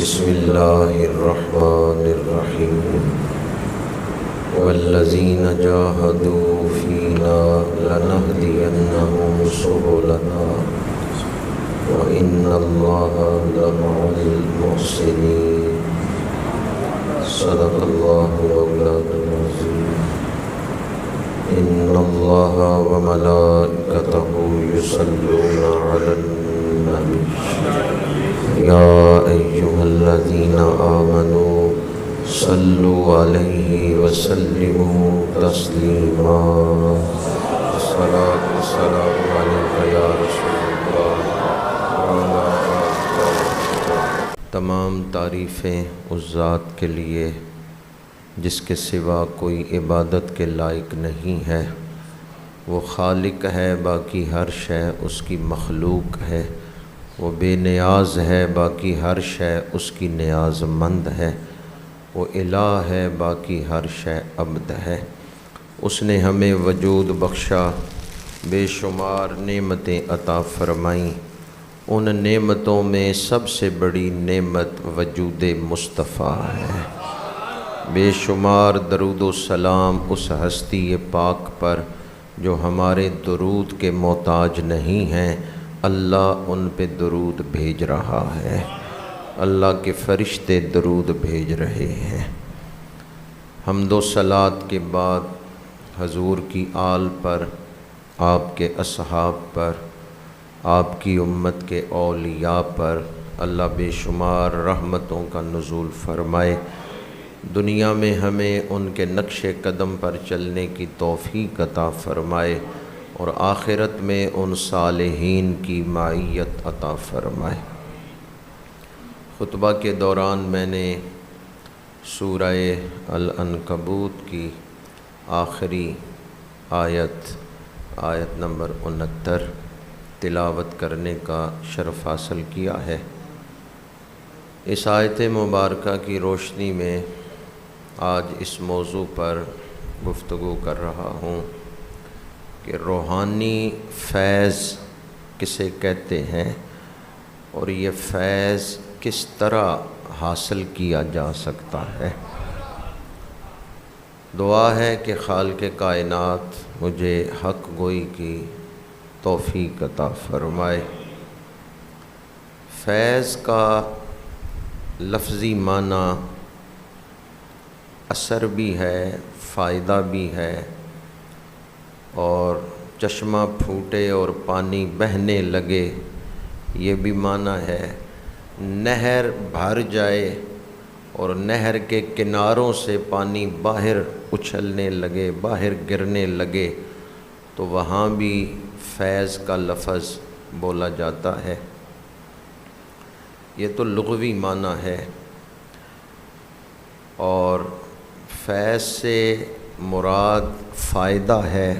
بسم اللہ الرحمن الرحیم والذین جاہدوا فینا لنہدینہم سبلنا وإن اللہ لمع المحسنین صدق اللہ مولانا العظیم ان اللہ وملائکتہ یصلون علی النبی یا ایہا الذین آمنوا صلوا علیہ وسلموا تسلیما الصلاۃ والسلام علیک یا رسول اللہ۔ تمام تعریفیں اس ذات کے لیے جس کے سوا کوئی عبادت کے لائق نہیں ہے۔ وہ خالق ہے، باقی ہر شے اس کی مخلوق ہے۔ وہ بے نیاز ہے، باقی ہر شے اس کی نیاز مند ہے۔ وہ الہ ہے، باقی ہر شے عبد ہے۔ اس نے ہمیں وجود بخشا، بے شمار نعمتیں عطا فرمائیں۔ ان نعمتوں میں سب سے بڑی نعمت وجود مصطفیٰ ہے۔ بے شمار درود و سلام اس ہستی پاک پر جو ہمارے درود کے محتاج نہیں ہیں۔ اللہ ان پہ درود بھیج رہا ہے، اللہ کے فرشتے درود بھیج رہے ہیں۔ حمد و صلوات کے بعد حضور کی آل پر، آپ کے اصحاب پر، آپ کی امت کے اولیاء پر اللہ بے شمار رحمتوں کا نزول فرمائے۔ دنیا میں ہمیں ان کے نقش قدم پر چلنے کی توفیق عطا فرمائے، اور آخرت میں ان صالحین کی معیت عطا فرمائے۔ خطبہ کے دوران میں نے سورہ العنکبوت کی آخری آیت نمبر 69 تلاوت کرنے کا شرف حاصل کیا ہے۔ اس آیت مبارکہ کی روشنی میں آج اس موضوع پر گفتگو کر رہا ہوں کہ روحانی فیض کسے کہتے ہیں، اور یہ فیض کس طرح حاصل کیا جا سکتا ہے۔ دعا ہے کہ خالق کائنات مجھے حق گوئی کی توفیق عطا فرمائے۔ فیض کا لفظی معنی اثر بھی ہے، فائدہ بھی ہے، اور چشمہ پھوٹے اور پانی بہنے لگے یہ بھی معنی ہے۔ نہر بھر جائے اور نہر کے کناروں سے پانی باہر اچھلنے لگے، باہر گرنے لگے، تو وہاں بھی فیض کا لفظ بولا جاتا ہے۔ یہ تو لغوی معنی ہے، اور فیض سے مراد فائدہ ہے،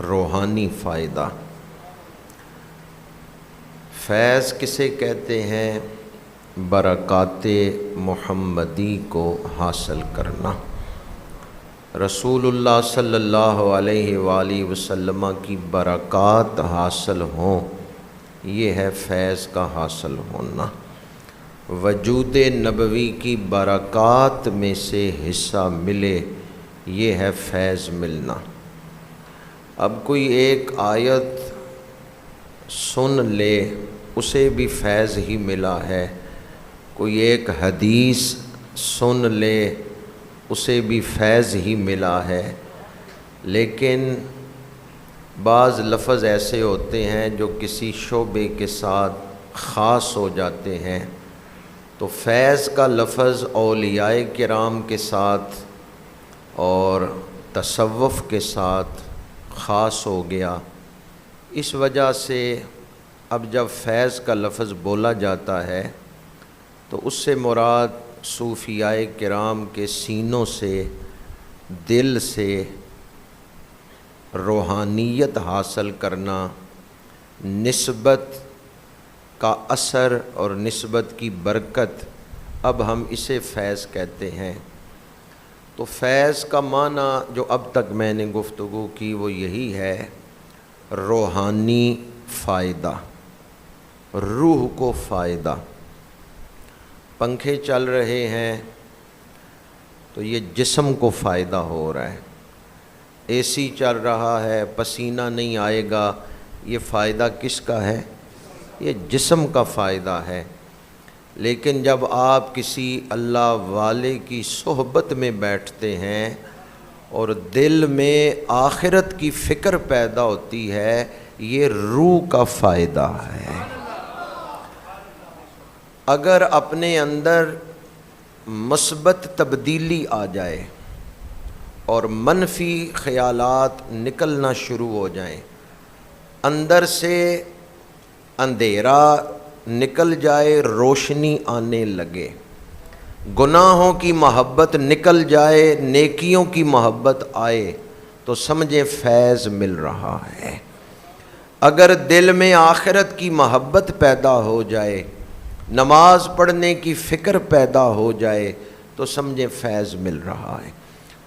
روحانی فائدہ۔ فیض کسے کہتے ہیں؟ برکات محمدی کو حاصل کرنا، رسول اللہ صلی اللہ علیہ وآلہ وسلم کی برکات حاصل ہوں، یہ ہے فیض کا حاصل ہونا۔ وجود نبوی کی برکات میں سے حصہ ملے، یہ ہے فیض ملنا۔ اب کوئی ایک آیت سن لے اسے بھی فیض ہی ملا ہے، کوئی ایک حدیث سن لے اسے بھی فیض ہی ملا ہے، لیکن بعض لفظ ایسے ہوتے ہیں جو کسی شعبے کے ساتھ خاص ہو جاتے ہیں، تو فیض کا لفظ اولیاء کرام کے ساتھ اور تصوف کے ساتھ خاص ہو گیا۔ اس وجہ سے اب جب فیض کا لفظ بولا جاتا ہے تو اس سے مراد صوفیاء کرام کے سینوں سے، دل سے روحانیت حاصل کرنا، نسبت کا اثر اور نسبت کی برکت، اب ہم اسے فیض کہتے ہیں۔ تو فیض کا معنی جو اب تک میں نے گفتگو کی وہ یہی ہے، روحانی فائدہ، روح کو فائدہ۔ پنکھے چل رہے ہیں تو یہ جسم کو فائدہ ہو رہا ہے، اے سی چل رہا ہے پسینہ نہیں آئے گا، یہ فائدہ کس کا ہے؟ یہ جسم کا فائدہ ہے۔ لیکن جب آپ کسی اللہ والے کی صحبت میں بیٹھتے ہیں اور دل میں آخرت کی فکر پیدا ہوتی ہے، یہ روح کا فائدہ ہے۔ اگر اپنے اندر مثبت تبدیلی آ جائے اور منفی خیالات نکلنا شروع ہو جائیں، اندر سے اندھیرا نکل جائے، روشنی آنے لگے، گناہوں کی محبت نکل جائے، نیکیوں کی محبت آئے، تو سمجھیں فیض مل رہا ہے۔ اگر دل میں آخرت کی محبت پیدا ہو جائے، نماز پڑھنے کی فکر پیدا ہو جائے، تو سمجھیں فیض مل رہا ہے۔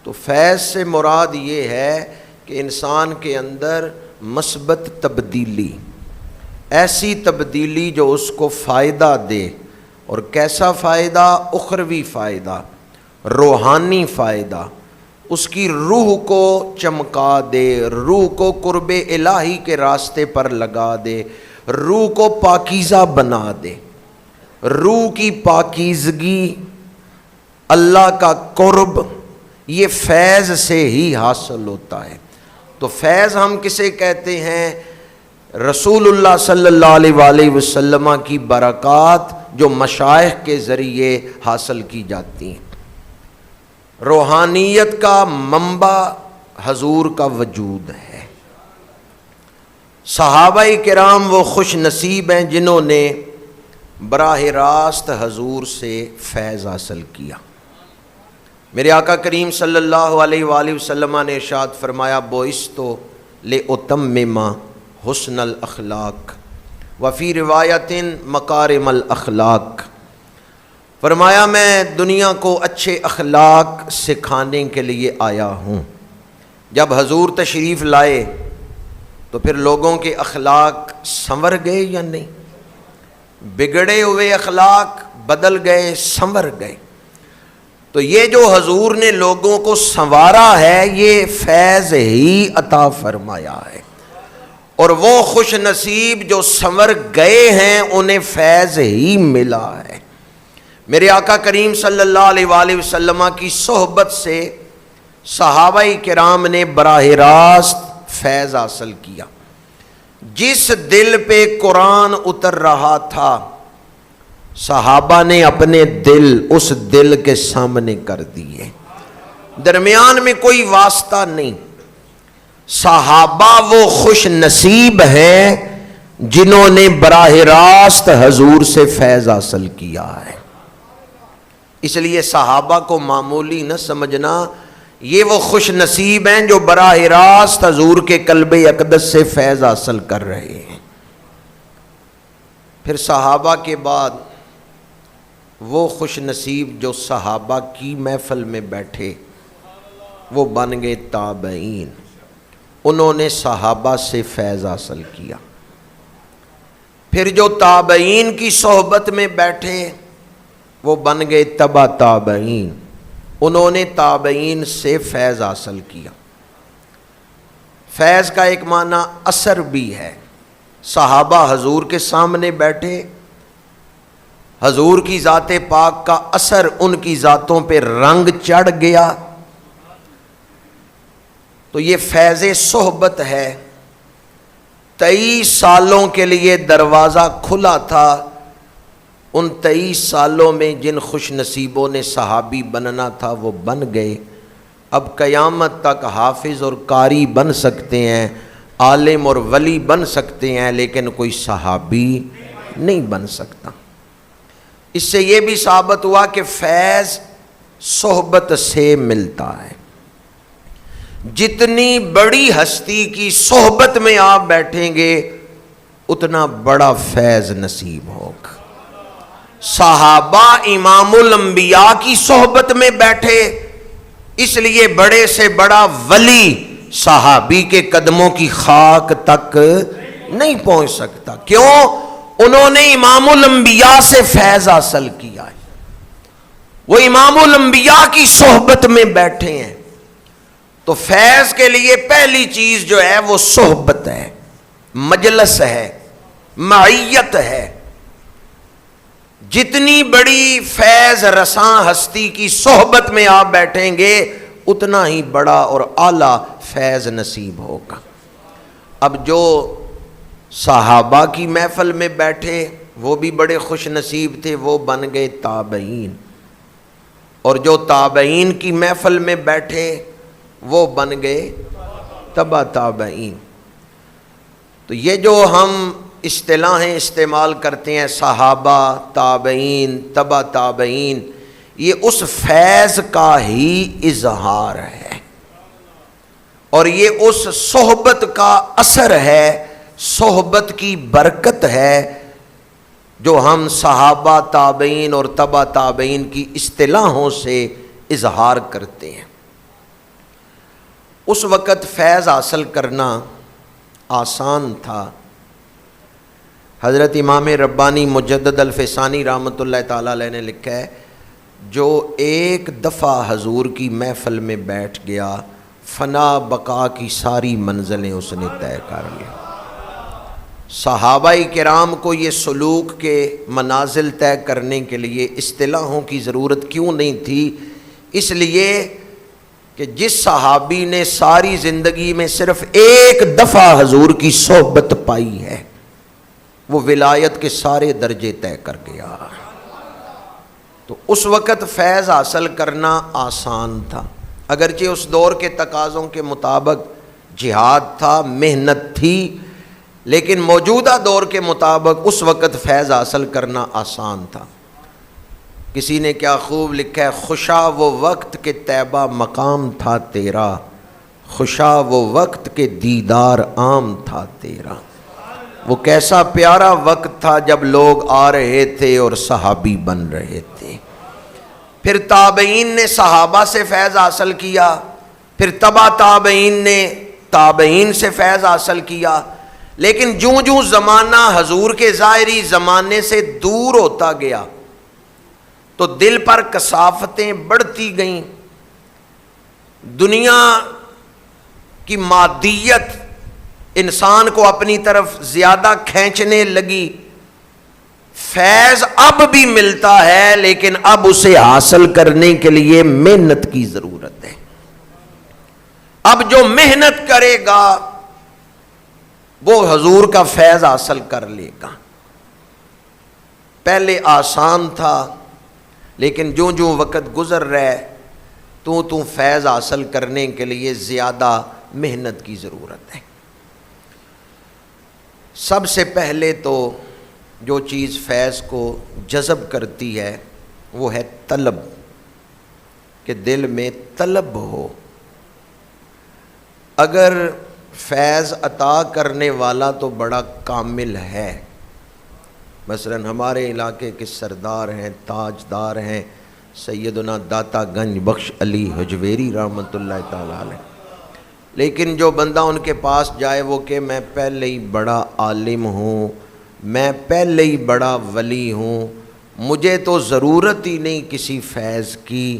تو فیض سے مراد یہ ہے کہ انسان کے اندر مثبت تبدیلی، ایسی تبدیلی جو اس کو فائدہ دے، اور کیسا فائدہ؟ اخروی فائدہ، روحانی فائدہ، اس کی روح کو چمکا دے، روح کو قرب الہی کے راستے پر لگا دے، روح کو پاکیزہ بنا دے۔ روح کی پاکیزگی، اللہ کا قرب، یہ فیض سے ہی حاصل ہوتا ہے۔ تو فیض ہم کسے کہتے ہیں؟ رسول اللہ صلی اللہ علیہ وآلہ وسلم کی برکات جو مشائخ کے ذریعے حاصل کی جاتی ہیں۔ روحانیت کا منبع حضور کا وجود ہے۔ صحابہ کرام وہ خوش نصیب ہیں جنہوں نے براہ راست حضور سے فیض حاصل کیا۔ میرے آقا کریم صلی اللہ علیہ وآلہ وسلم نے ارشاد فرمایا، بعثت لأتمم حسن الاخلاق وفی روایت مکارم الاخلاق۔ فرمایا میں دنیا کو اچھے اخلاق سکھانے کے لیے آیا ہوں۔ جب حضور تشریف لائے تو پھر لوگوں کے اخلاق سنور گئے یا نہیں؟ بگڑے ہوئے اخلاق بدل گئے، سنور گئے۔ تو یہ جو حضور نے لوگوں کو سنوارا ہے، یہ فیض ہی عطا فرمایا ہے۔ اور وہ خوش نصیب جو سنور گئے ہیں، انہیں فیض ہی ملا ہے۔ میرے آقا کریم صلی اللہ علیہ وآلہ وسلم کی صحبت سے صحابہ کرام نے براہ راست فیض حاصل کیا۔ جس دل پہ قرآن اتر رہا تھا، صحابہ نے اپنے دل اس دل کے سامنے کر دیے، درمیان میں کوئی واسطہ نہیں۔ صحابہ وہ خوش نصیب ہیں جنہوں نے براہ راست حضور سے فیض حاصل کیا ہے۔ اس لیے صحابہ کو معمولی نہ سمجھنا، یہ وہ خوش نصیب ہیں جو براہ راست حضور کے قلب اقدس سے فیض حاصل کر رہے ہیں۔ پھر صحابہ کے بعد وہ خوش نصیب جو صحابہ کی محفل میں بیٹھے، وہ بن گئے تابعین۔ انہوں نے صحابہ سے فیض حاصل کیا۔ پھر جو تابعین کی صحبت میں بیٹھے، وہ بن گئے تبع تابعین۔ انہوں نے تابعین سے فیض حاصل کیا۔ فیض کا ایک معنی اثر بھی ہے۔ صحابہ حضور کے سامنے بیٹھے، حضور کی ذات پاک کا اثر ان کی ذاتوں پہ رنگ چڑھ گیا، تو یہ فیض صحبت ہے۔ 23 سالوں کے لیے دروازہ کھلا تھا، ان 23 سالوں میں جن خوش نصیبوں نے صحابی بننا تھا وہ بن گئے۔ اب قیامت تک حافظ اور قاری بن سکتے ہیں، عالم اور ولی بن سکتے ہیں، لیکن کوئی صحابی نہیں بن سکتا۔ اس سے یہ بھی ثابت ہوا کہ فیض صحبت سے ملتا ہے۔ جتنی بڑی ہستی کی صحبت میں آپ بیٹھیں گے، اتنا بڑا فیض نصیب ہوگا۔ صحابہ امام الانبیاء کی صحبت میں بیٹھے، اس لیے بڑے سے بڑا ولی صحابی کے قدموں کی خاک تک نہیں پہنچ سکتا۔ کیوں؟ انہوں نے امام الانبیاء سے فیض حاصل کیا ہے۔ وہ امام الانبیاء کی صحبت میں بیٹھے ہیں، تو فیض کے لیے پہلی چیز جو ہے وہ صحبت ہے، مجلس ہے، معیت ہے۔ جتنی بڑی فیض رساں ہستی کی صحبت میں آپ بیٹھیں گے اتنا ہی بڑا اور اعلیٰ فیض نصیب ہوگا۔ اب جو صحابہ کی محفل میں بیٹھے وہ بھی بڑے خوش نصیب تھے، وہ بن گئے تابعین، اور جو تابعین کی محفل میں بیٹھے وہ بن گئے تبع تابعین۔ تو یہ جو ہم اصطلاحیں استعمال کرتے ہیں صحابہ، تابعین، تبع تابعین، یہ اس فیض کا ہی اظہار ہے، اور یہ اس صحبت کا اثر ہے، صحبت کی برکت ہے جو ہم صحابہ، تابعین اور تبع تابعین کی اصطلاحوں سے اظہار کرتے ہیں۔ اس وقت فیض حاصل کرنا آسان تھا۔ حضرت امام ربانی مجدد الفسانی رحمۃ اللہ تعالیٰ علیہ نے لکھا ہے، جو ایک دفعہ حضور کی محفل میں بیٹھ گیا فنا بقا کی ساری منزلیں اس نے طے کر لی۔ صحابہ کرام کو یہ سلوک کے منازل طے کرنے کے لیے اصطلاحوں کی ضرورت کیوں نہیں تھی؟ اس لیے کہ جس صحابی نے ساری زندگی میں صرف ایک دفعہ حضور کی صحبت پائی ہے وہ ولایت کے سارے درجے طے کر گیا۔ تو اس وقت فیض حاصل کرنا آسان تھا، اگرچہ اس دور کے تقاضوں کے مطابق جہاد تھا، محنت تھی، لیکن موجودہ دور کے مطابق اس وقت فیض حاصل کرنا آسان تھا۔ کسی نے کیا خوب لکھا ہے، خوشا وہ وقت کے طیبہ مقام تھا تیرا، خوشا وہ وقت کے دیدار عام تھا تیرا۔ وہ کیسا پیارا وقت تھا جب لوگ آ رہے تھے اور صحابی بن رہے تھے۔ پھر تابعین نے صحابہ سے فیض حاصل کیا، پھر تبع تابعین نے تابعین سے فیض حاصل کیا، لیکن جوں جوں زمانہ حضور کے ظاہری زمانے سے دور ہوتا گیا تو دل پر کثافتیں بڑھتی گئیں، دنیا کی مادیت انسان کو اپنی طرف زیادہ کھینچنے لگی۔ فیض اب بھی ملتا ہے لیکن اب اسے حاصل کرنے کے لیے محنت کی ضرورت ہے۔ اب جو محنت کرے گا وہ حضور کا فیض حاصل کر لے گا۔ پہلے آسان تھا لیکن جوں جوں وقت گزر رہا ہے تو فیض حاصل کرنے کے لیے زیادہ محنت کی ضرورت ہے۔ سب سے پہلے تو جو چیز فیض کو جذب کرتی ہے وہ ہے طلب، کہ دل میں طلب ہو۔ اگر فیض عطا کرنے والا تو بڑا کامل ہے، مثلا ہمارے علاقے کے سردار ہیں، تاجدار ہیں سیدنا داتا گنج بخش علی حجویری رحمۃ اللہ تعالیٰ علیہ، لیکن جو بندہ ان کے پاس جائے وہ کہ میں پہلے ہی بڑا عالم ہوں، میں پہلے ہی بڑا ولی ہوں، مجھے تو ضرورت ہی نہیں کسی فیض کی،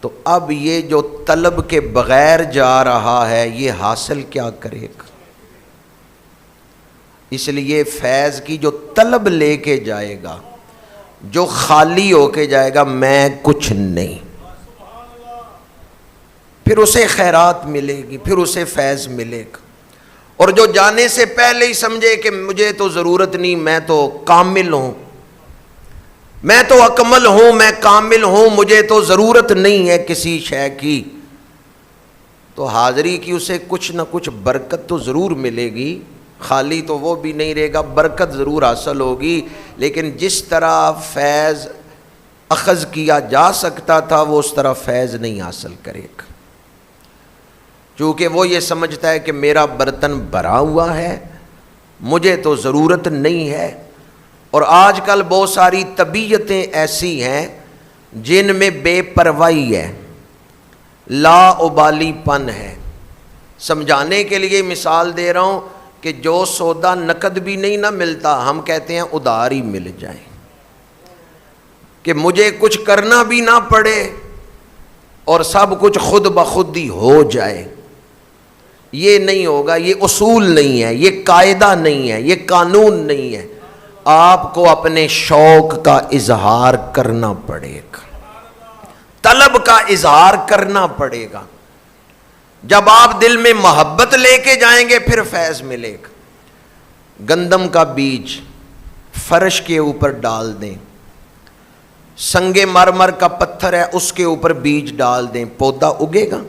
تو اب یہ جو طلب کے بغیر جا رہا ہے یہ حاصل کیا کرے گا؟ اس لیے فیض کی جو طلب لے کے جائے گا، جو خالی ہو کے جائے گا میں کچھ نہیں، پھر اسے خیرات ملے گی، پھر اسے فیض ملے گا۔ اور جو جانے سے پہلے ہی سمجھے کہ مجھے تو ضرورت نہیں، میں تو کامل ہوں، میں تو اکمل ہوں، میں کامل ہوں، مجھے تو ضرورت نہیں ہے کسی شے کی، تو حاضری کی اسے کچھ نہ کچھ برکت تو ضرور ملے گی، خالی تو وہ بھی نہیں رہے گا، برکت ضرور حاصل ہوگی، لیکن جس طرح فیض اخذ کیا جا سکتا تھا وہ اس طرح فیض نہیں حاصل کرے گا، چونکہ وہ یہ سمجھتا ہے کہ میرا برتن بھرا ہوا ہے، مجھے تو ضرورت نہیں ہے۔ اور آج کل بہت ساری طبیعتیں ایسی ہیں جن میں بے پرواہی ہے، لا ابالی پن ہے۔ سمجھانے کے لیے مثال دے رہا ہوں کہ جو سودا نقد بھی نہیں نہ ملتا، ہم کہتے ہیں ادھار ہی مل جائے۔ کہ مجھے کچھ کرنا بھی نہ پڑے اور سب کچھ خود بخود ہی ہو جائے، یہ نہیں ہوگا، یہ اصول نہیں ہے، یہ قاعدہ نہیں ہے، یہ قانون نہیں ہے۔ آپ کو اپنے شوق کا اظہار کرنا پڑے گا، طلب کا اظہار کرنا پڑے گا۔ جب آپ دل میں محبت لے کے جائیں گے پھر فیض ملے گا۔ گندم کا بیج فرش کے اوپر ڈال دیں، سنگ مرمر کا پتھر ہے اس کے اوپر بیج ڈال دیں، پودا اگے گا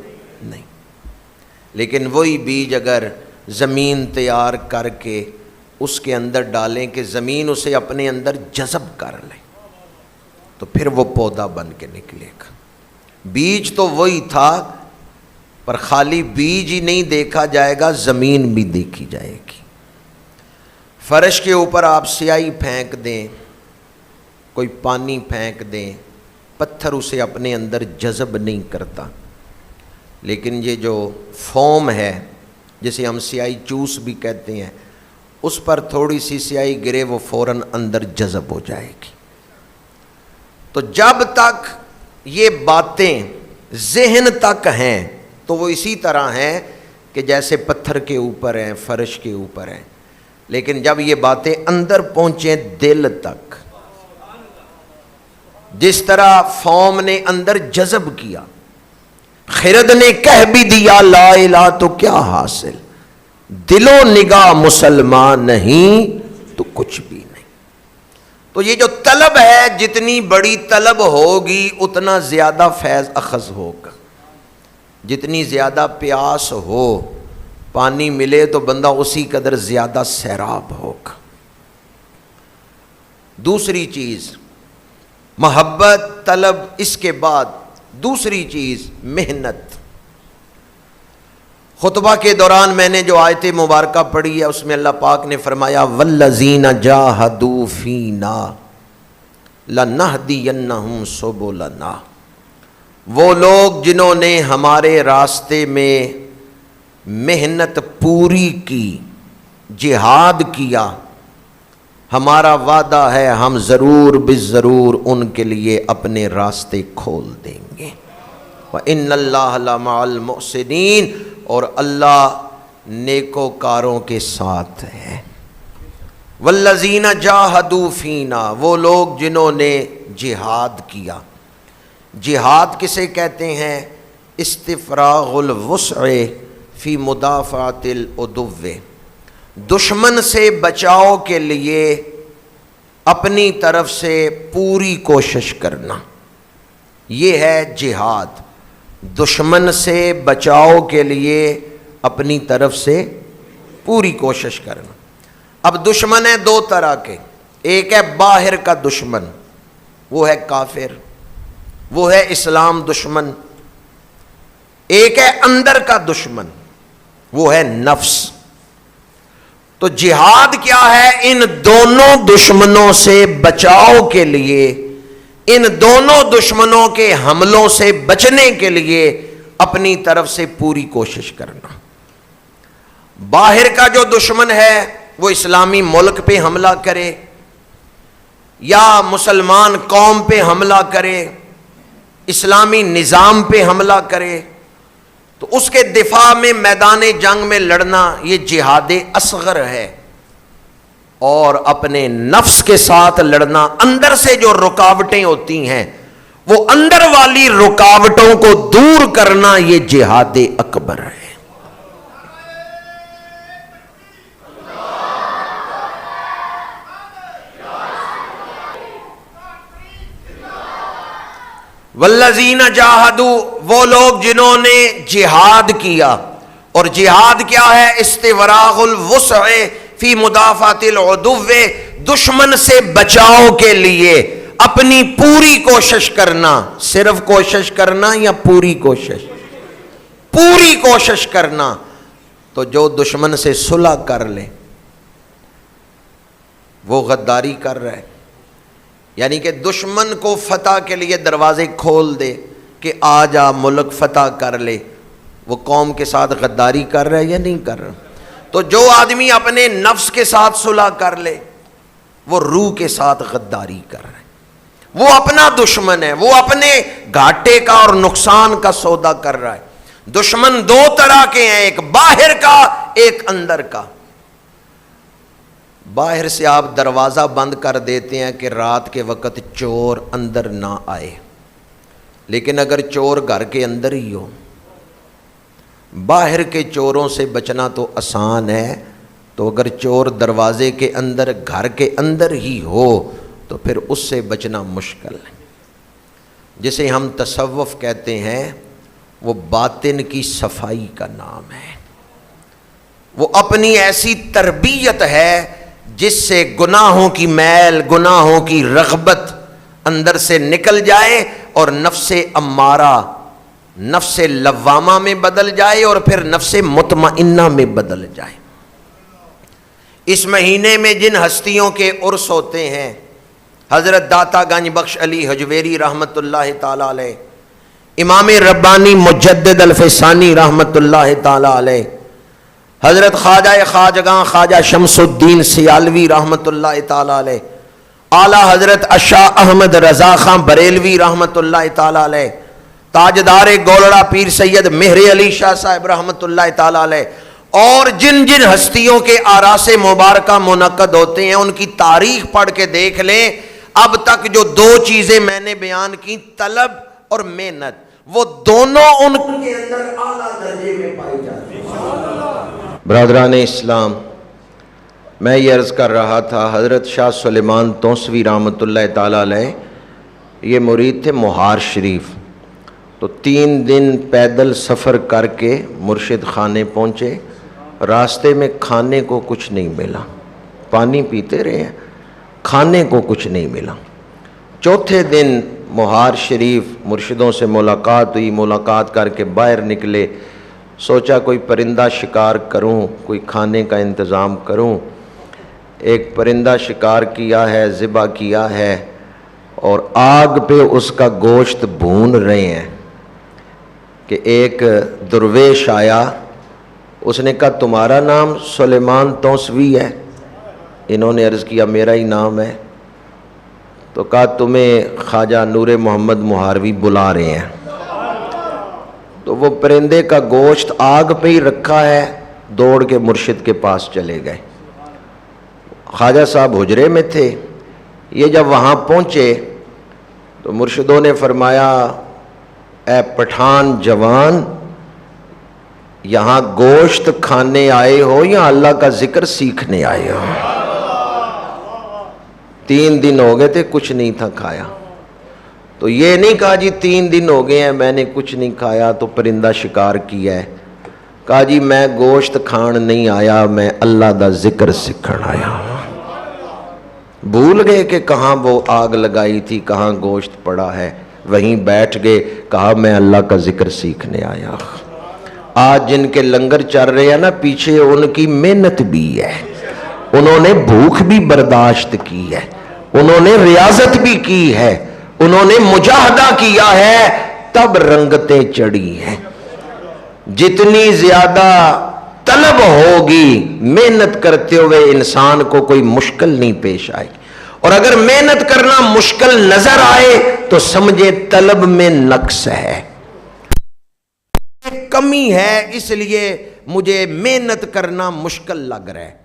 نہیں۔ لیکن وہی بیج اگر زمین تیار کر کے اس کے اندر ڈالیں کہ زمین اسے اپنے اندر جذب کر لے تو پھر وہ پودا بن کے نکلے گا۔ بیج تو وہی تھا، پر خالی بیج ہی نہیں دیکھا جائے گا، زمین بھی دیکھی جائے گی۔ فرش کے اوپر آپ سیاہی پھینک دیں، کوئی پانی پھینک دیں، پتھر اسے اپنے اندر جذب نہیں کرتا، لیکن یہ جو فوم ہے جسے ہم سیاہی چوس بھی کہتے ہیں، اس پر تھوڑی سی سیاہی گرے وہ فوراً اندر جذب ہو جائے گی۔ تو جب تک یہ باتیں ذہن تک ہیں تو وہ اسی طرح ہیں کہ جیسے پتھر کے اوپر ہیں، فرش کے اوپر ہیں، لیکن جب یہ باتیں اندر پہنچیں دل تک، جس طرح فوم نے اندر جذب کیا، خرد نے کہہ بھی دیا لا الہ تو کیا حاصل، دل و نگاہ مسلمان نہیں تو کچھ بھی نہیں۔ تو یہ جو طلب ہے، جتنی بڑی طلب ہوگی اتنا زیادہ فیض اخذ ہوگا۔ جتنی زیادہ پیاس ہو، پانی ملے تو بندہ اسی قدر زیادہ سیراب ہوگا۔ دوسری چیز محبت، طلب، اس کے بعد دوسری چیز محنت۔ خطبہ کے دوران میں نے جو آیت مبارکہ پڑھی ہے اس میں اللہ پاک نے فرمایا والذین جاہدوا فینا لنہدینہم سبلنا، وہ لوگ جنہوں نے ہمارے راستے میں محنت پوری کی، جہاد کیا، ہمارا وعدہ ہے ہم ضرور بالضرور ان کے لیے اپنے راستے کھول دیں گے۔ وَإِنَّ اللَّهَ لَمَعَ الْمُحْسِنِينَ، اور اللہ نیکوکاروں کے ساتھ ہے۔ وَالَّذِينَ جَاهَدُوا فِينَا، وہ لوگ جنہوں نے جہاد کیا۔ جہاد کسے کہتے ہیں؟ استفراغ الوسع فی مدافعۃ العدو، دشمن سے بچاؤ کے لیے اپنی طرف سے پوری کوشش کرنا، یہ ہے جہاد۔ دشمن سے بچاؤ کے لیے اپنی طرف سے پوری کوشش کرنا۔ اب دشمن ہے دو طرح کے، ایک ہے باہر کا دشمن، وہ ہے کافر، وہ ہے اسلام دشمن۔ ایک ہے اندر کا دشمن، وہ ہے نفس۔ تو جہاد کیا ہے؟ ان دونوں دشمنوں سے بچاؤ کے لیے، ان دونوں دشمنوں کے حملوں سے بچنے کے لیے اپنی طرف سے پوری کوشش کرنا۔ باہر کا جو دشمن ہے وہ اسلامی ملک پہ حملہ کرے یا مسلمان قوم پہ حملہ کرے، اسلامی نظام پہ حملہ کرے، تو اس کے دفاع میں میدان جنگ میں لڑنا یہ جہاد اصغر ہے۔ اور اپنے نفس کے ساتھ لڑنا، اندر سے جو رکاوٹیں ہوتی ہیں وہ اندر والی رکاوٹوں کو دور کرنا، یہ جہاد اکبر ہے۔ والذین جاہدوا، وہ لوگ جنہوں نے جہاد کیا، اور جہاد کیا ہے؟ استفراغ الوسع فی مدافعۃ العدو، دشمن سے بچاؤ کے لیے اپنی پوری کوشش کرنا۔ صرف کوشش کرنا یا پوری کوشش؟ پوری کوشش کرنا۔ تو جو دشمن سے صلح کر لے وہ غداری کر رہا ہے، یعنی کہ دشمن کو فتح کے لیے دروازے کھول دے کہ آ جا ملک فتح کر لے، وہ قوم کے ساتھ غداری کر رہا ہے یا نہیں کر رہا؟ تو جو آدمی اپنے نفس کے ساتھ صلح کر لے وہ روح کے ساتھ غداری کر رہا ہے۔ وہ اپنا دشمن ہے، وہ اپنے گھاٹے کا اور نقصان کا سودا کر رہا ہے۔ دشمن دو طرح کے ہیں، ایک باہر کا ایک اندر کا۔ باہر سے آپ دروازہ بند کر دیتے ہیں کہ رات کے وقت چور اندر نہ آئے، لیکن اگر چور گھر کے اندر ہی ہو، باہر کے چوروں سے بچنا تو آسان ہے، تو اگر چور دروازے کے اندر گھر کے اندر ہی ہو تو پھر اس سے بچنا مشکل ہے۔ جسے ہم تصوف کہتے ہیں وہ باطن کی صفائی کا نام ہے، وہ اپنی ایسی تربیت ہے جس سے گناہوں کی میل، گناہوں کی رغبت اندر سے نکل جائے اور نفس امارہ، نفس لوامہ میں بدل جائے اور پھر نفس مطمئنہ میں بدل جائے۔ اس مہینے میں جن ہستیوں کے عرس ہوتے ہیں، حضرت داتا گنج بخش علی حجویری رحمت اللہ تعالی علیہ، امام ربانی مجدد الفسانی رحمت اللہ تعالی علیہ، حضرت خواجہ خواجگاں خواجہ شمس الدین سیالوی رحمت اللہ تعالی علیہ، اعلیٰ حضرت اشاہ احمد رضا خاں بریلوی رحمت اللہ تعالی علیہ، تاجدار گولڑا پیر سید مہر علی شاہ صاحب رحمت اللہ تعالی علیہ، اور جن جن ہستیوں کے آراس مبارکہ منعقد ہوتے ہیں ان کی تاریخ پڑھ کے دیکھ لیں۔ اب تک جو دو چیزیں میں نے بیان کی، طلب اور محنت، وہ دونوں ان کے اندر اعلیٰ درجے میں پائی جاتی ہیں۔ برادران اسلام، میں یہ عرض کر رہا تھا، حضرت شاہ سلیمان توسوی رحمۃ اللہ تعالیٰ علیہ یہ مرید تھے مہار شریف، تو 3 دن پیدل سفر کر کے مرشد خانے پہنچے، راستے میں کھانے کو کچھ نہیں ملا، پانی پیتے رہے ہیں، کھانے کو کچھ نہیں ملا۔ چوتھے دن مہار شریف مرشدوں سے ملاقات ہوئی، ملاقات کر کے باہر نکلے، سوچا کوئی پرندہ شکار کروں، کوئی کھانے کا انتظام کروں۔ ایک پرندہ شکار کیا ہے، ذبح کیا ہے، اور آگ پہ اس کا گوشت بھون رہے ہیں کہ ایک درویش آیا، اس نے کہا تمہارا نام سلیمان توسوی ہے؟ انہوں نے عرض کیا میرا ہی نام ہے۔ تو کہا تمہیں خواجہ نور محمد مہاروی بلا رہے ہیں۔ تو وہ پرندے کا گوشت آگ پہ ہی رکھا ہے، دوڑ کے مرشد کے پاس چلے گئے۔ خواجہ صاحب حجرے میں تھے، یہ جب وہاں پہنچے تو مرشدوں نے فرمایا اے پٹھان جوان، یہاں گوشت کھانے آئے ہو یا اللہ کا ذکر سیکھنے آئے ہو؟ 3 دن ہو گئے تھے، کچھ نہیں تھا کھایا۔ تو یہ نہیں کہا جی 3 دن ہو گئے ہیں میں نے کچھ نہیں کھایا تو پرندہ شکار کیا ہے، کہا جی میں گوشت کھان نہیں آیا، میں اللہ دا ذکر سیکھن آیا ہوں۔ بھول گئے کہ کہاں وہ آگ لگائی تھی، کہاں گوشت پڑا ہے، وہیں بیٹھ گئے، کہا میں اللہ کا ذکر سیکھنے آیا۔ آج جن کے لنگر چل رہے ہیں نا، پیچھے ان کی محنت بھی ہے، انہوں نے بھوک بھی برداشت کی ہے، انہوں نے ریاضت بھی کی ہے، انہوں نے مجاہدہ کیا ہے، تب رنگتیں چڑھی ہیں۔ جتنی زیادہ طلب ہوگی محنت کرتے ہوئے انسان کو کوئی مشکل نہیں پیش آئے، اور اگر محنت کرنا مشکل نظر آئے تو سمجھے طلب میں نقص ہے، کمی ہے، اس لیے مجھے محنت کرنا مشکل لگ رہا ہے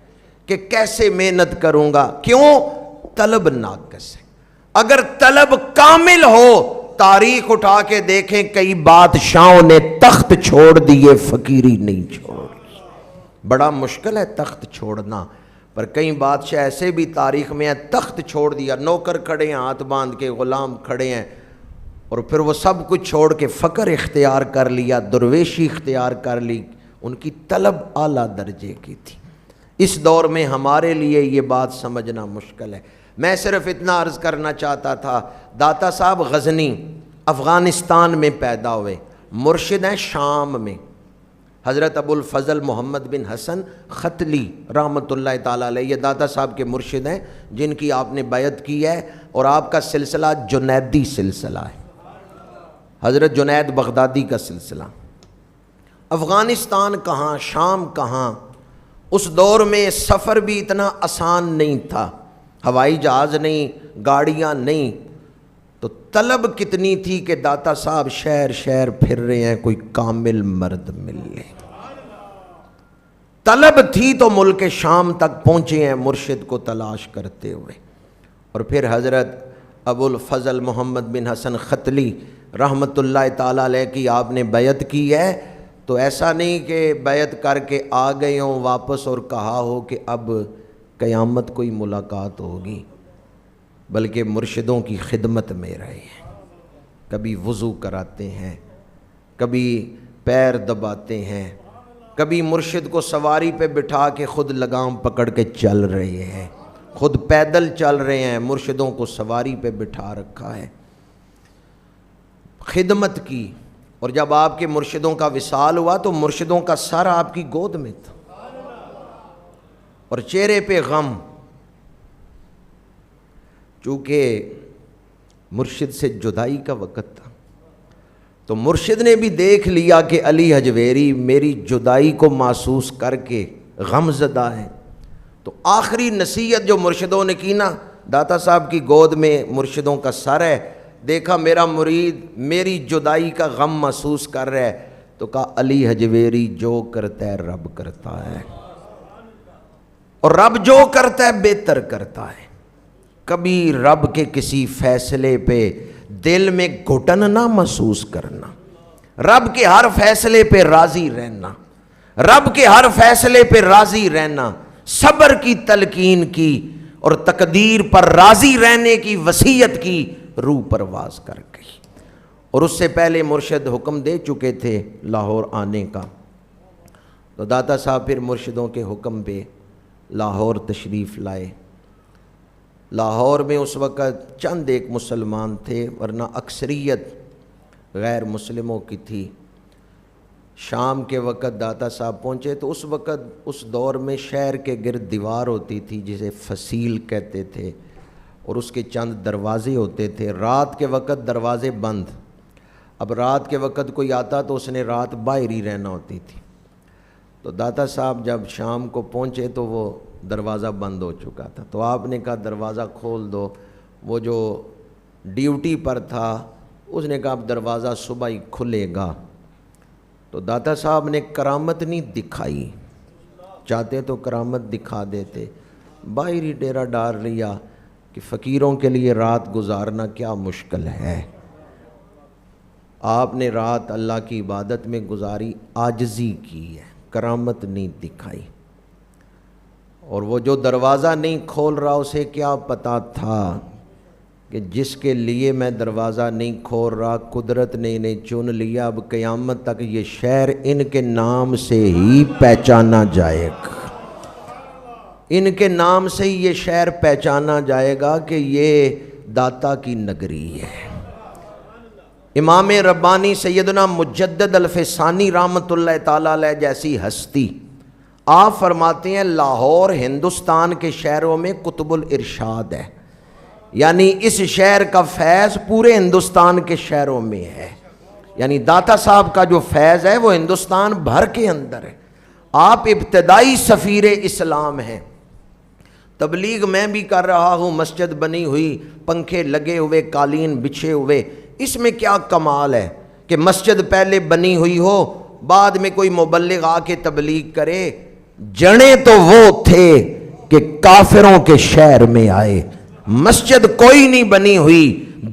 کہ کیسے محنت کروں گا، کیوں؟ طلب ناقص ہے۔ اگر طلب کامل ہو، تاریخ اٹھا کے دیکھیں کئی بادشاہوں نے تخت چھوڑ دیے، فقیری نہیں چھوڑی۔ بڑا مشکل ہے تخت چھوڑنا، پر کئی بادشاہ ایسے بھی تاریخ میں ہیں تخت چھوڑ دیا، نوکر کھڑے ہیں ہاتھ باندھ کے، غلام کھڑے ہیں، اور پھر وہ سب کچھ چھوڑ کے فقر اختیار کر لیا، درویشی اختیار کر لی۔ ان کی طلب اعلیٰ درجے کی تھی۔ اس دور میں ہمارے لیے یہ بات سمجھنا مشکل ہے۔ میں صرف اتنا عرض کرنا چاہتا تھا، داتا صاحب غزنی افغانستان میں پیدا ہوئے، مرشد ہیں شام میں، حضرت ابو الفضل محمد بن حسن ختلی رحمۃ اللہ تعالیٰ علیہ، یہ داتا صاحب کے مرشد ہیں جن کی آپ نے بیعت کی ہے، اور آپ کا سلسلہ جنیدی سلسلہ ہے، حضرت جنید بغدادی کا سلسلہ۔ افغانستان کہاں، شام کہاں، اس دور میں سفر بھی اتنا آسان نہیں تھا، ہوائی جہاز نہیں، گاڑیاں نہیں، تو طلب کتنی تھی کہ داتا صاحب شہر شہر پھر رہے ہیں کوئی کامل مرد مل لے. طلب تھی تو ملک شام تک پہنچے ہیں مرشد کو تلاش کرتے ہوئے. اور پھر حضرت ابو الفضل محمد بن حسن ختلی رحمۃ اللہ تعالیٰ علیہ کی آپ نے بیعت کی ہے. تو ایسا نہیں کہ بیعت کر کے آ گئے ہوں واپس اور کہا ہو کہ اب قیامت کوئی ملاقات ہوگی، بلکہ مرشدوں کی خدمت میں رہے ہیں. کبھی وضو کراتے ہیں، کبھی پیر دباتے ہیں، کبھی مرشد کو سواری پہ بٹھا کے خود لگام پکڑ کے چل رہے ہیں، خود پیدل چل رہے ہیں، مرشدوں کو سواری پہ بٹھا رکھا ہے. خدمت کی. اور جب آپ کے مرشدوں کا وصال ہوا تو مرشدوں کا سر آپ کی گود میں تھا اور چہرے پہ غم، چونکہ مرشد سے جدائی کا وقت تھا. تو مرشد نے بھی دیکھ لیا کہ علی حجویری میری جدائی کو محسوس کر کے غم زدہ ہے. تو آخری نصیحت جو مرشدوں نے کی نا، داتا صاحب کی گود میں مرشدوں کا سر ہے، دیکھا میرا مرید میری جدائی کا غم محسوس کر رہا ہے، تو کہا علی حجویری جو کرتا ہے رب کرتا ہے، اور رب جو کرتا ہے بہتر کرتا ہے. کبھی رب کے کسی فیصلے پہ دل میں گھٹن نہ محسوس کرنا، رب کے ہر فیصلے پہ راضی رہنا، رب کے ہر فیصلے پہ راضی رہنا، صبر کی تلقین کی اور تقدیر پر راضی رہنے کی وصیت کی، روح پرواز کر گئی. اور اس سے پہلے مرشد حکم دے چکے تھے لاہور آنے کا. تو داتا صاحب پھر مرشدوں کے حکم پہ لاہور تشریف لائے. لاہور میں اس وقت چند ایک مسلمان تھے، ورنہ اکثریت غیر مسلموں کی تھی. شام کے وقت داتا صاحب پہنچے تو اس وقت اس دور میں شہر کے گرد دیوار ہوتی تھی جسے فصیل کہتے تھے، اور اس کے چند دروازے ہوتے تھے. رات کے وقت دروازے بند. اب رات کے وقت کوئی آتا تو اس نے رات باہر ہی رہنا ہوتی تھی. تو داتا صاحب جب شام کو پہنچے تو وہ دروازہ بند ہو چکا تھا. تو آپ نے کہا دروازہ کھول دو. وہ جو ڈیوٹی پر تھا اس نے کہا اب دروازہ صبح ہی کھلے گا. تو داتا صاحب نے کرامت نہیں دکھائی، چاہتے تو کرامت دکھا دیتے، باہر ہی ڈیرا ڈال لیا کہ فقیروں کے لیے رات گزارنا کیا مشکل ہے. آپ نے رات اللہ کی عبادت میں گزاری، عاجزی کی ہے، کرامت نہیں دکھائی. اور وہ جو دروازہ نہیں کھول رہا اسے کیا پتا تھا کہ جس کے لیے میں دروازہ نہیں کھول رہا قدرت نے انہیں چن لیا، اب قیامت تک یہ شہر ان کے نام سے ہی پہچانا جائے گا، ان کے نام سے ہی یہ شہر پہچانا جائے گا کہ یہ داتا کی نگری ہے. امام ربانی سیدنا مجدد الفسانی رحمۃ اللہ تعالیٰ علیہ جیسی ہستی، آپ فرماتے ہیں لاہور ہندوستان کے شہروں میں قطب الارشاد ہے، یعنی اس شہر کا فیض پورے ہندوستان کے شہروں میں ہے. یعنی داتا صاحب کا جو فیض ہے وہ ہندوستان بھر کے اندر ہے. آپ ابتدائی سفیر اسلام ہیں. تبلیغ میں بھی کر رہا ہوں، مسجد بنی ہوئی، پنکھے لگے ہوئے، قالین بچھے ہوئے. اس میں کیا کمال ہے کہ مسجد پہلے بنی ہوئی ہو، بعد میں کوئی مبلغ آ کے تبلیغ کرے. جڑیں تو وہ تھے کہ کافروں کے شہر میں آئے. مسجد کوئی نہیں بنی ہوئی،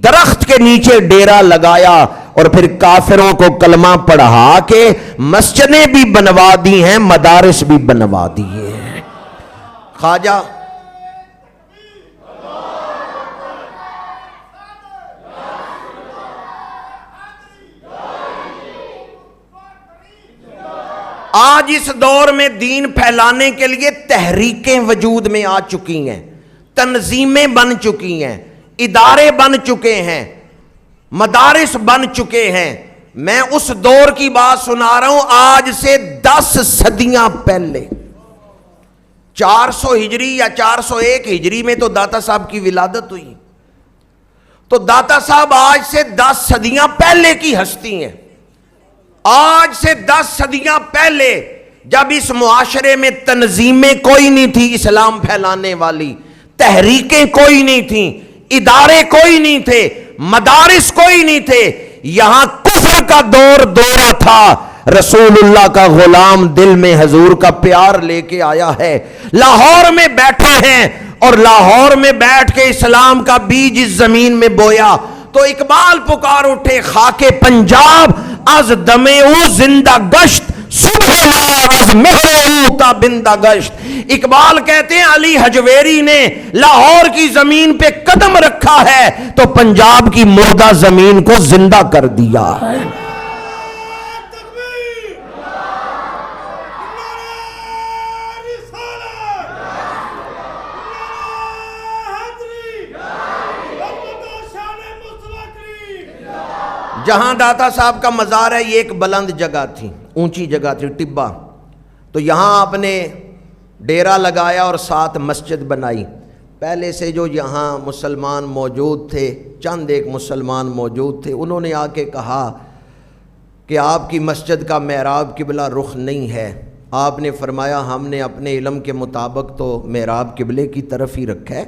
درخت کے نیچے ڈیرا لگایا اور پھر کافروں کو کلمہ پڑھا کے مسجدیں بھی بنوا دی ہیں، مدارس بھی بنوا دیے ہیں. خواجہ آج اس دور میں دین پھیلانے کے لیے تحریکیں وجود میں آ چکی ہیں، تنظیمیں بن چکی ہیں، ادارے بن چکے ہیں، مدارس بن چکے ہیں. میں اس دور کی بات سنا رہا ہوں آج سے 10 صدیاں پہلے. 400 ہجری یا 401 ہجری میں تو داتا صاحب کی ولادت ہوئی. تو داتا صاحب آج سے 10 صدیاں پہلے کی ہستی ہیں. آج سے 10 صدیاں پہلے جب اس معاشرے میں تنظیمیں کوئی نہیں تھی اسلام پھیلانے والی، تحریکیں کوئی نہیں تھیں، ادارے کوئی نہیں تھے، مدارس کوئی نہیں تھے، یہاں کفر کا دورہ تھا، رسول اللہ کا غلام دل میں حضور کا پیار لے کے آیا ہے، لاہور میں بیٹھے ہیں اور لاہور میں بیٹھ کے اسلام کا بیج اس زمین میں بویا تو اقبال پکار اٹھے خاک پنجاب از دمے او زندہ گشت صبح نار از مہر او تا بندہ گشت۔ اقبال کہتے ہیں علی حجویری نے لاہور کی زمین پہ قدم رکھا ہے تو پنجاب کی مردہ زمین کو زندہ کر دیا ہے۔ جہاں داتا صاحب کا مزار ہے یہ ایک بلند جگہ تھی، اونچی جگہ تھی، ٹبا، تو یہاں آپ نے ڈیرا لگایا اور ساتھ مسجد بنائی۔ پہلے سے جو یہاں مسلمان موجود تھے، چند ایک مسلمان موجود تھے، انہوں نے آ کے کہا کہ آپ کی مسجد کا محراب قبلہ رخ نہیں ہے۔ آپ نے فرمایا ہم نے اپنے علم کے مطابق تو محراب قبلے کی طرف ہی رکھا ہے،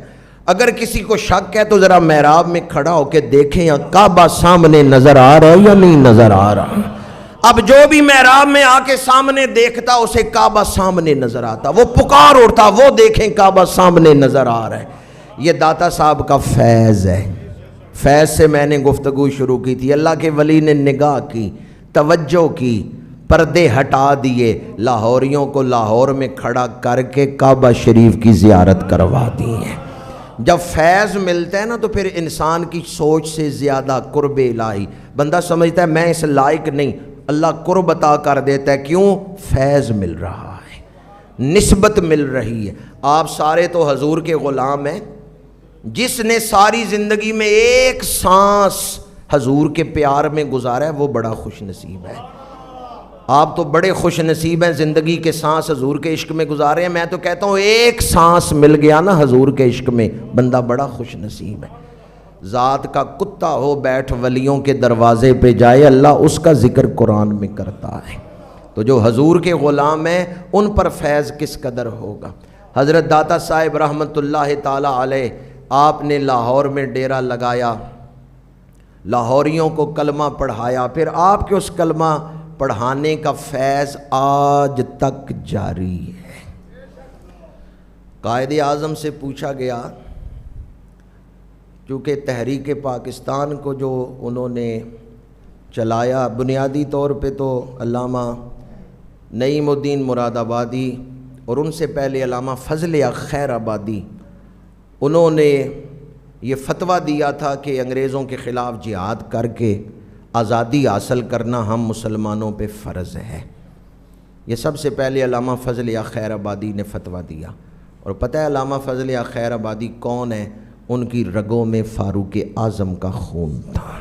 اگر کسی کو شک ہے تو ذرا محراب میں کھڑا ہو کے دیکھیں یا کعبہ سامنے نظر آ رہا ہے یا نہیں نظر آ رہا۔ اب جو بھی محراب میں آ کے سامنے دیکھتا اسے کعبہ سامنے نظر آتا، وہ پکار اٹھتا وہ دیکھیں کعبہ سامنے نظر آ رہا ہے۔ یہ داتا صاحب کا فیض ہے۔ فیض سے میں نے گفتگو شروع کی تھی، اللہ کے ولی نے نگاہ کی، توجہ کی، پردے ہٹا دیے، لاہوریوں کو لاہور میں کھڑا کر کے کعبہ شریف کی زیارت کروا دی ہے۔ جب فیض ملتا ہے نا تو پھر انسان کی سوچ سے زیادہ قرب الہی، بندہ سمجھتا ہے میں اس لائق نہیں، اللہ قرب عطا کر دیتا ہے، کیوں؟ فیض مل رہا ہے، نسبت مل رہی ہے۔ آپ سارے تو حضور کے غلام ہیں، جس نے ساری زندگی میں ایک سانس حضور کے پیار میں گزارا ہے وہ بڑا خوش نصیب ہے۔ آپ تو بڑے خوش نصیب ہیں، زندگی کے سانس حضور کے عشق میں گزارے ہیں۔ میں تو کہتا ہوں ایک سانس مل گیا نا حضور کے عشق میں، بندہ بڑا خوش نصیب ہے۔ ذات کا کتا ہو بیٹھ ولیوں کے دروازے پہ جائے، اللہ اس کا ذکر قرآن میں کرتا ہے۔ تو جو حضور کے غلام ہیں ان پر فیض کس قدر ہوگا۔ حضرت داتا صاحب رحمۃ اللہ تعالی علیہ، آپ نے لاہور میں ڈیرا لگایا، لاہوریوں کو کلمہ پڑھایا، پھر آپ کے اس کلمہ پڑھانے کا فیض آج تک جاری ہے۔ قائد اعظم سے پوچھا گیا، چونکہ تحریک پاکستان کو جو انہوں نے چلایا، بنیادی طور پہ تو علامہ نعیم الدین مراد آبادی اور ان سے پہلے علامہ فضل خیر آبادی، انہوں نے یہ فتویٰ دیا تھا کہ انگریزوں کے خلاف جہاد کر کے آزادی حاصل کرنا ہم مسلمانوں پہ فرض ہے۔ یہ سب سے پہلے علامہ فضل خیر آبادی نے فتویٰ دیا، اور پتہ ہے علامہ فضل خیر آبادی کون ہے؟ ان کی رگوں میں فاروق اعظم کا خون تھا،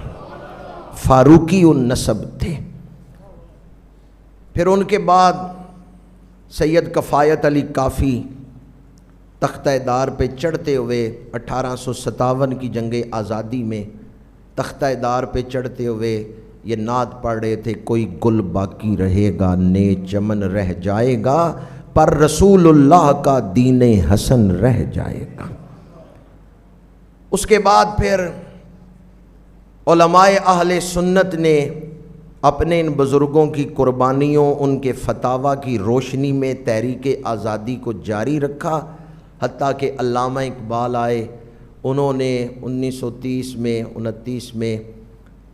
فاروقی النسب تھے۔ پھر ان کے بعد سید کفایت علی کافی تختہ دار پہ چڑھتے ہوئے 1857 کی جنگ آزادی میں تختہ دار پہ چڑھتے ہوئے یہ نعت پڑھ رہے تھے، کوئی گل باقی رہے گا نے چمن رہ جائے گا، پر رسول اللہ کا دین حسن رہ جائے گا۔ اس کے بعد پھر علماء اہل سنت نے اپنے ان بزرگوں کی قربانیوں، ان کے فتاویٰ کی روشنی میں تحریک آزادی کو جاری رکھا، حتیٰ کہ علامہ اقبال آئے، انہوں نے 1930 میں 29 میں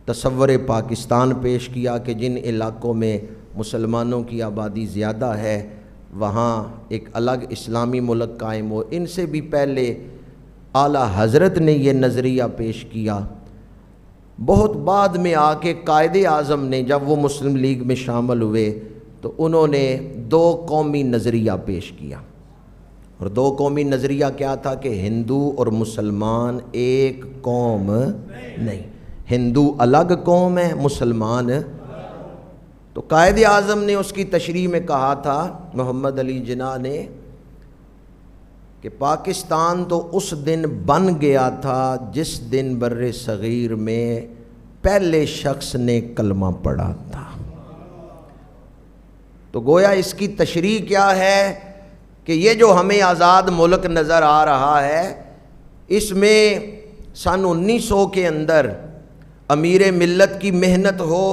تصور پاکستان پیش کیا کہ جن علاقوں میں مسلمانوں کی آبادی زیادہ ہے وہاں ایک الگ اسلامی ملک قائم ہو۔ ان سے بھی پہلے اعلیٰ حضرت نے یہ نظریہ پیش کیا۔ بہت بعد میں آ کے قائد اعظم نے جب وہ مسلم لیگ میں شامل ہوئے تو انہوں نے 2 قومی نظریہ پیش کیا، اور 2 قومی نظریہ کیا تھا کہ ہندو اور مسلمان ایک قوم نہیں، ہندو الگ قوم ہے، مسلمان۔ تو قائد اعظم نے اس کی تشریح میں کہا تھا، محمد علی جناح نے، کہ پاکستان تو اس دن بن گیا تھا جس دن بر صغیر میں پہلے شخص نے کلمہ پڑھا تھا۔ تو گویا اس کی تشریح کیا ہے کہ یہ جو ہمیں آزاد ملک نظر آ رہا ہے، اس میں سن 1900 کے اندر امیر ملت کی محنت ہو،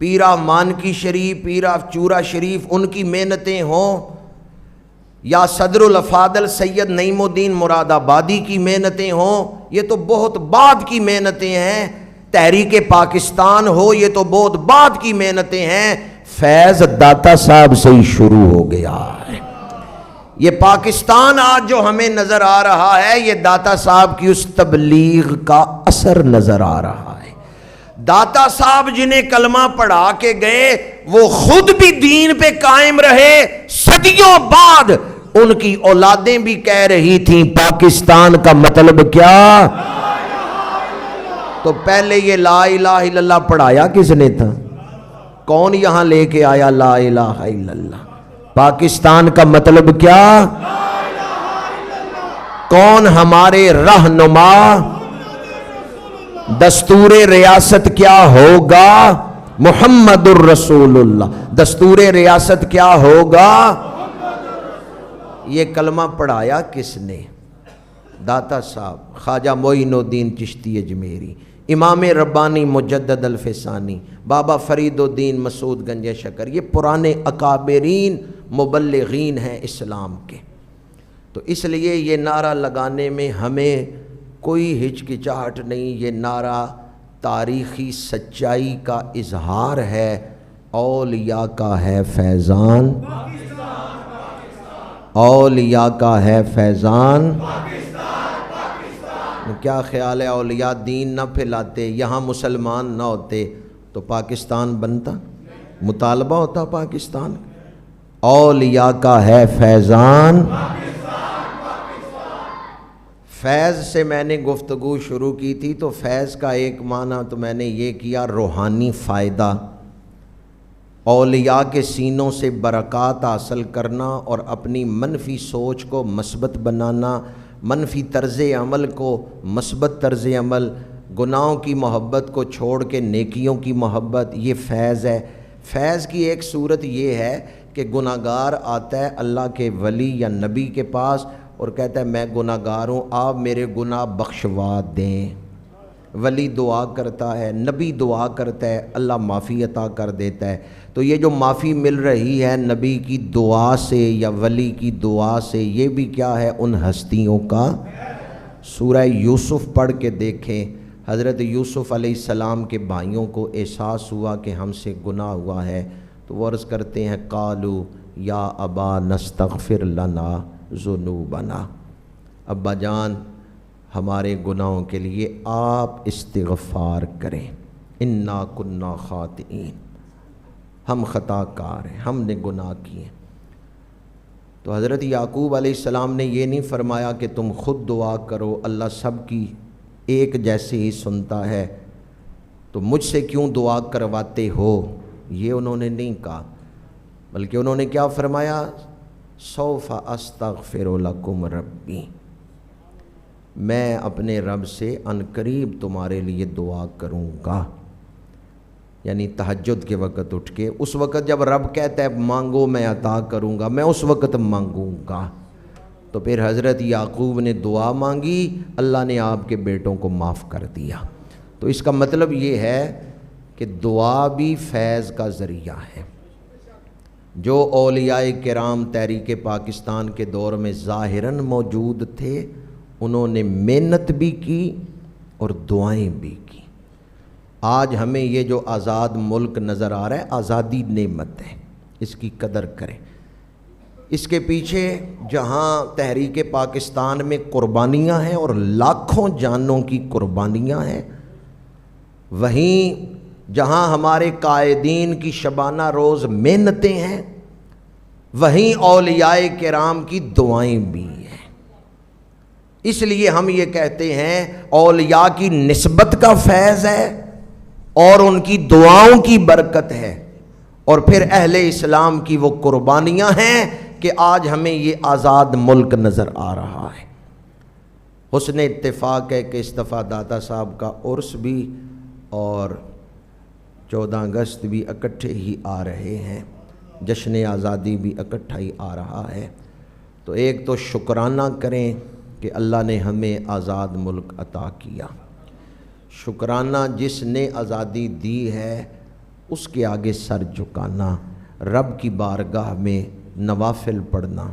پیرا مانکی شریف، پیرا چورا شریف ان کی محنتیں ہوں، یا صدر الافاضل سید نعیم الدین مراد آبادی کی محنتیں ہوں، یہ تو بہت بعد کی محنتیں ہیں۔ تحریک پاکستان ہو، یہ تو بہت بعد کی محنتیں ہیں۔ فیض داتا صاحب سے ہی شروع ہو گیا ہے۔ یہ پاکستان آج جو ہمیں نظر آ رہا ہے، یہ داتا صاحب کی اس تبلیغ کا اثر نظر آ رہا ہے۔ داتا صاحب جنہیں کلمہ پڑھا کے گئے، وہ خود بھی دین پہ قائم رہے، صدیوں بعد ان کی اولادیں بھی کہہ رہی تھیں پاکستان کا مطلب کیا؟ تو پہلے یہ لا الہ الا اللہ پڑھایا کس نے تھا؟ کون یہاں لے کے آیا لا الہ الا اللہ؟ پاکستان کا مطلب کیا؟ کون ہمارے رہنما؟ دستور ریاست کیا ہوگا؟ محمد الرسول اللہ۔ دستور ریاست کیا ہوگا؟ یہ کلمہ پڑھایا کس نے؟ داتا صاحب، خواجہ معین الدین چشتی اجمیری، امام ربانی مجدد الفسانی، بابا فرید الدین مسعود گنج شکر، یہ پرانے اکابرین مبلغین ہیں اسلام کے۔ تو اس لیے یہ نعرہ لگانے میں ہمیں کوئی ہچکچاہٹ نہیں، یہ نعرہ تاریخی سچائی کا اظہار ہے۔ اولیاء کا ہے فیضان، اولیاء کا ہے فیضان۔ کیا خیال ہے اولیاء دین نہ پھیلاتے، یہاں مسلمان نہ ہوتے تو پاکستان بنتا؟ مطالبہ ہوتا پاکستان؟ اولیاء کا ہے فیضان۔ فیض سے میں نے گفتگو شروع کی تھی، تو فیض کا ایک معنی تو میں نے یہ کیا روحانی فائدہ، اولیاء کے سینوں سے برکات حاصل کرنا اور اپنی منفی سوچ کو مثبت بنانا، منفی طرز عمل کو مثبت طرز عمل، گناہوں کی محبت کو چھوڑ کے نیکیوں کی محبت، یہ فیض ہے۔ فیض کی ایک صورت یہ ہے کہ گناہگار آتا ہے اللہ کے ولی یا نبی کے پاس اور کہتا ہے میں گناہگار ہوں، آپ میرے گناہ بخشوا دیں۔ ولی دعا کرتا ہے، نبی دعا کرتا ہے، اللہ معافی عطا کر دیتا ہے۔ تو یہ جو معافی مل رہی ہے نبی کی دعا سے یا ولی کی دعا سے، یہ بھی کیا ہے؟ ان ہستیوں کا۔ سورہ یوسف پڑھ کے دیکھیں، حضرت یوسف علیہ السلام کے بھائیوں کو احساس ہوا کہ ہم سے گناہ ہوا ہے، تو وہ عرض کرتے ہیں قالوا یا ابا نستغفر لنا ذنوبنا، ابا جان ہمارے گناہوں کے لیے آپ استغفار کریں، انا کنا خاطئین، ہم خطا کار ہیں، ہم نے گناہ کیے۔ تو حضرت یعقوب علیہ السلام نے یہ نہیں فرمایا کہ تم خود دعا کرو، اللہ سب کی ایک جیسے ہی سنتا ہے، تو مجھ سے کیوں دعا کرواتے ہو، یہ انہوں نے نہیں کہا، بلکہ انہوں نے کیا فرمایا؟ سوف استغفر لکم ربی، میں اپنے رب سے عنقریب تمہارے لیے دعا کروں گا۔ یعنی تہجد کے وقت اٹھ کے، اس وقت جب رب کہتا ہے مانگو میں عطا کروں گا، میں اس وقت مانگوں گا۔ تو پھر حضرت یعقوب نے دعا مانگی، اللہ نے آپ کے بیٹوں کو معاف کر دیا۔ تو اس کا مطلب یہ ہے کہ دعا بھی فیض کا ذریعہ ہے۔ جو اولیاء کرام تحریک پاکستان کے دور میں ظاہراً موجود تھے، انہوں نے محنت بھی کی اور دعائیں بھی کی۔ آج ہمیں یہ جو آزاد ملک نظر آ رہا ہے، آزادی نعمت ہے، اس کی قدر کریں۔ اس کے پیچھے جہاں تحریک پاکستان میں قربانیاں ہیں اور لاکھوں جانوں کی قربانیاں ہیں، وہیں جہاں ہمارے قائدین کی شبانہ روز محنتیں ہیں، وہیں اولیاء کرام کی دعائیں بھی ہیں۔ اس لیے ہم یہ کہتے ہیں اولیاء کی نسبت کا فیض ہے اور ان کی دعاؤں کی برکت ہے، اور پھر اہل اسلام کی وہ قربانیاں ہیں کہ آج ہمیں یہ آزاد ملک نظر آ رہا ہے۔ حسن اتفاق ہے کہ اس دفعہ داتا صاحب کا عرس بھی اور 14 اگست بھی اکٹھے ہی آ رہے ہیں، جشن آزادی بھی اکٹھا ہی آ رہا ہے۔ تو ایک تو شکرانہ کریں کہ اللہ نے ہمیں آزاد ملک عطا کیا، شکرانہ جس نے آزادی دی ہے اس کے آگے سر جھکانا، رب کی بارگاہ میں نوافل پڑھنا۔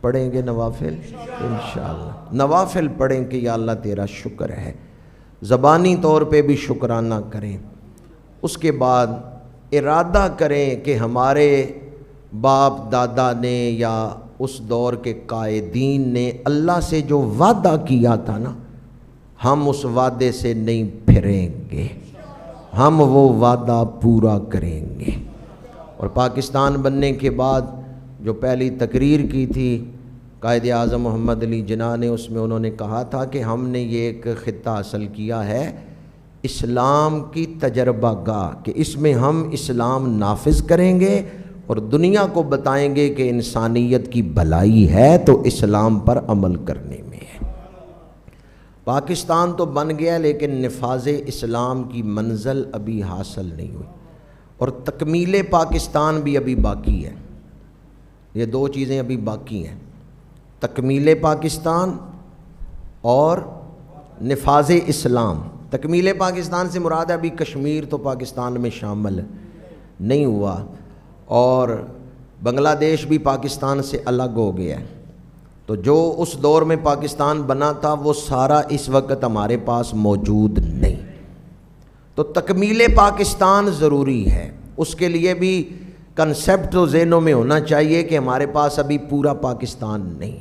پڑھیں گے نوافل انشاءاللہ، نوافل پڑھیں کہ یا اللہ تیرا شکر ہے، زبانی طور پہ بھی شکرانہ کریں۔ اس کے بعد ارادہ کریں کہ ہمارے باپ دادا نے یا اس دور کے قائدین نے اللہ سے جو وعدہ کیا تھا نا، ہم اس وعدے سے نہیں پھریں گے، ہم وہ وعدہ پورا کریں گے۔ اور پاکستان بننے کے بعد جو پہلی تقریر کی تھی قائد اعظم محمد علی جناح نے، اس میں انہوں نے کہا تھا کہ ہم نے یہ ایک خطہ حاصل کیا ہے اسلام کی تجربہ گاہ، کہ اس میں ہم اسلام نافذ کریں گے اور دنیا کو بتائیں گے کہ انسانیت کی بھلائی ہے تو اسلام پر عمل کرنے میں ہے۔ پاکستان تو بن گیا لیکن نفاذ اسلام کی منزل ابھی حاصل نہیں ہوئی، اور تکمیل پاکستان بھی ابھی باقی ہے۔ یہ دو چیزیں ابھی باقی ہیں، تکمیل پاکستان اور نفاذ اسلام۔ تکمیل پاکستان سے مراد ہے ابھی کشمیر تو پاکستان میں شامل نہیں ہوا، اور بنگلہ دیش بھی پاکستان سے الگ ہو گیا ہے، تو جو اس دور میں پاکستان بنا تھا وہ سارا اس وقت ہمارے پاس موجود نہیں۔ تو تکمیل پاکستان ضروری ہے، اس کے لیے بھی کنسیپٹ تو ذہنوں میں ہونا چاہیے کہ ہمارے پاس ابھی پورا پاکستان نہیں،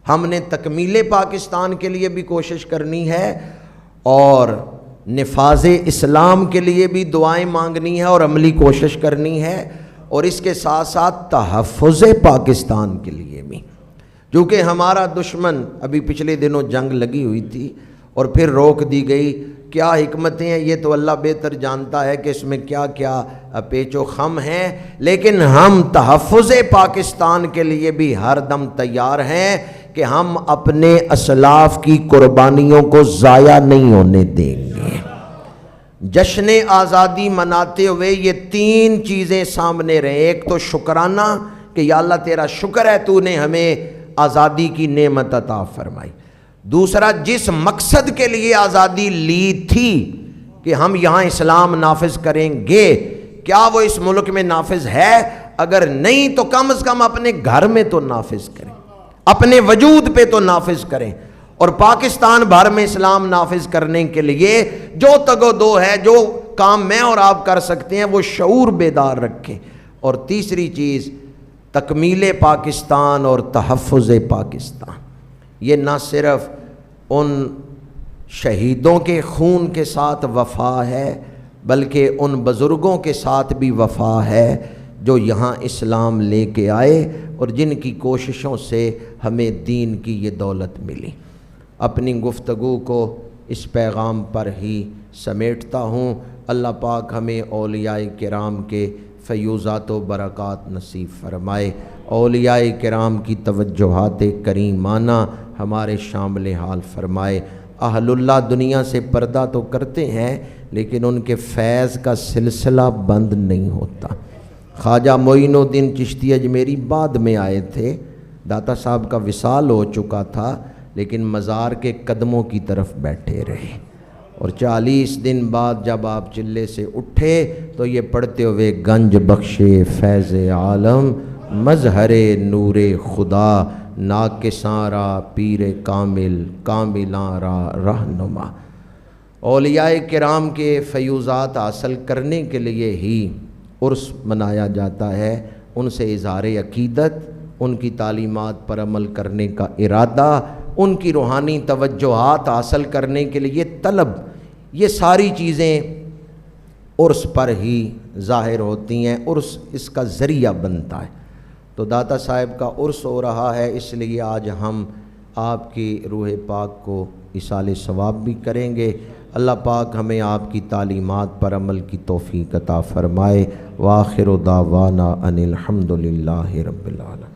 ہم نے تکمیل پاکستان کے لیے بھی کوشش کرنی ہے اور نفاذ اسلام کے لیے بھی دعائیں مانگنی ہے اور عملی کوشش کرنی ہے، اور اس کے ساتھ ساتھ تحفظ پاکستان کے لیے بھی، کیونکہ ہمارا دشمن ابھی پچھلے دنوں جنگ لگی ہوئی تھی اور پھر روک دی گئی۔ کیا حکمتیں ہیں یہ تو اللہ بہتر جانتا ہے کہ اس میں کیا کیا پیچ و خم ہیں، لیکن ہم تحفظ پاکستان کے لیے بھی ہر دم تیار ہیں کہ ہم اپنے اسلاف کی قربانیوں کو ضائع نہیں ہونے دیں گے۔ جشن آزادی مناتے ہوئے یہ تین چیزیں سامنے رہیں، ایک تو شکرانہ کہ یا اللہ تیرا شکر ہے تو نے ہمیں آزادی کی نعمت عطا فرمائی، دوسرا جس مقصد کے لیے آزادی لی تھی کہ ہم یہاں اسلام نافذ کریں گے، کیا وہ اس ملک میں نافذ ہے؟ اگر نہیں تو کم از کم اپنے گھر میں تو نافذ کریں، اپنے وجود پہ تو نافذ کریں، اور پاکستان بھر میں اسلام نافذ کرنے کے لیے جو تگ و دو ہے، جو کام میں اور آپ کر سکتے ہیں وہ شعور بیدار رکھیں۔ اور تیسری چیز تکمیل پاکستان اور تحفظ پاکستان، یہ نہ صرف ان شہیدوں کے خون کے ساتھ وفا ہے بلکہ ان بزرگوں کے ساتھ بھی وفا ہے جو یہاں اسلام لے کے آئے اور جن کی کوششوں سے ہمیں دین کی یہ دولت ملی۔ اپنی گفتگو کو اس پیغام پر ہی سمیٹتا ہوں۔ اللہ پاک ہمیں اولیاء کرام کے فیوزات و برکات نصیب فرمائے، اولیاء کرام کی توجہات کریمانہ ہمارے شامل حال فرمائے۔ اہل اللہ دنیا سے پردہ تو کرتے ہیں لیکن ان کے فیض کا سلسلہ بند نہیں ہوتا۔ خواجہ معین الدین چشتی اجمیری بعد میں آئے تھے، داتا صاحب کا وصال ہو چکا تھا لیکن مزار کے قدموں کی طرف بیٹھے رہے، اور 40 دن بعد جب آپ چلے سے اٹھے تو یہ پڑھتے ہوئے گنج بخشے فیض عالم مظہر نور خدا ناکساں را پیر کامل کاملاں را رہنما۔ اولیاء کرام کے فیوزات حاصل کرنے کے لیے ہی عرس منایا جاتا ہے، ان سے اظہار عقیدت، ان کی تعلیمات پر عمل کرنے کا ارادہ، ان کی روحانی توجہات حاصل کرنے کے لیے طلب، یہ ساری چیزیں عرس پر ہی ظاہر ہوتی ہیں، عرس اس کا ذریعہ بنتا ہے۔ تو داتا صاحب کا عرس ہو رہا ہے، اس لیے آج ہم آپ کی روح پاک کو ایصال ثواب بھی کریں گے۔ اللہ پاک ہمیں آپ کی تعلیمات پر عمل کی توفیق عطا فرمائے۔ وآخر دعوانا ان الحمد للہ رب العالمین۔